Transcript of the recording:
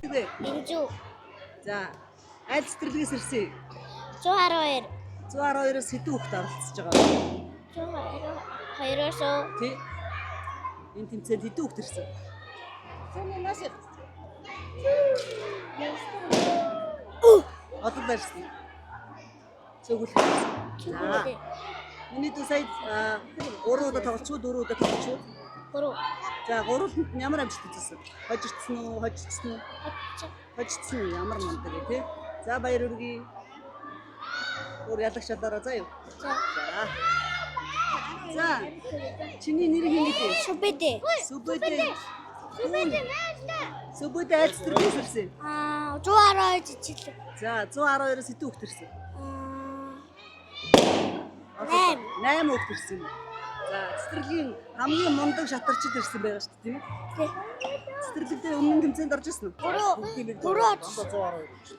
Тэ. Инжу. За. Аль цэцэрлэгээс ирсэн. 112. 112-оос хэдэн хүүхэд оролцож байгаа? 122-оос Тий. Энэ тэмцээнд хэдэн хүүхэд ирсэн? Одоо барьсан. Цөглөх. За. Миний дүү сая 3 удаа тоглочихгүй 4 удаа тоглочихгүй. 3. За 3-нд нь ямар амжилт үзсэн? Хожигдсан уу? Хожигдсан уу? Ямар мундаг вэ тий? За баяр хүргэе. Өөр ялагч шалаараа заа юу. За. Чиний нэр хин гэдэг? Шүбэдэ. Сүбэдэ аль цэцэрлэгээс ирсэн? 112 жижиг. За 112-оос хэдэн хүүхэд ирсэн? 8 хүүхэд ирсэн юм. За цэцэрлэгийн хамгийн мундаг шатарчд ирсэн байгаа шүү дээ тийм үү? Цэцэрлэгтээ өмнө тэмцээнд орж ирсэн үү? 3. 112.